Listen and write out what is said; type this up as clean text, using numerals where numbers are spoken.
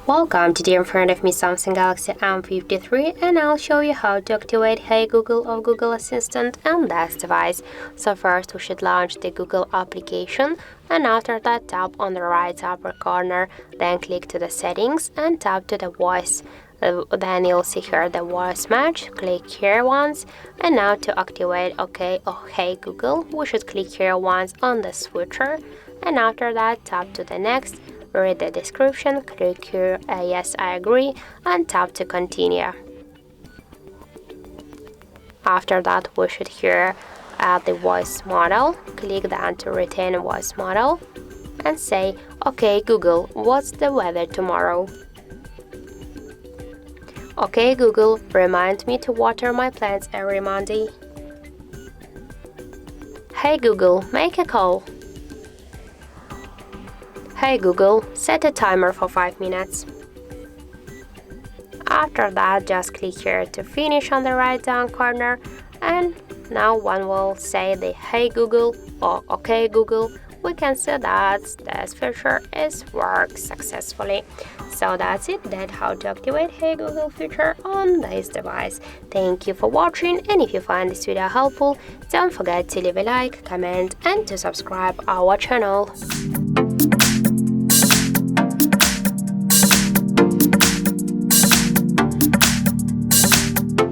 Welcome, today in front of me Samsung Galaxy M53 and I'll show you how to activate Hey Google of Google Assistant on this device. So first we should launch the Google application and after that tap on the right upper corner, then click to the settings and tap to the voice. Then you'll see here the voice match, click here once, and now to activate OK or Hey Google we should click here once on the switcher and after that tap to the next. Read the description, click here yes I agree and tap to continue. After that we should here add the voice model, click then to retain voice model and say OK Google, what's the weather tomorrow? OK Google, remind me to water my plants every Monday. Hey Google, make a call. Hey Google, set a timer for 5 minutes. After that, just click here to finish on the right down corner and now one will say the Hey Google or OK Google. We can see that this feature is worked successfully. So that's it, that's how to activate Hey Google feature on this device. Thank you for watching, and if you find this video helpful, don't forget to leave a like, comment and to subscribe our channel.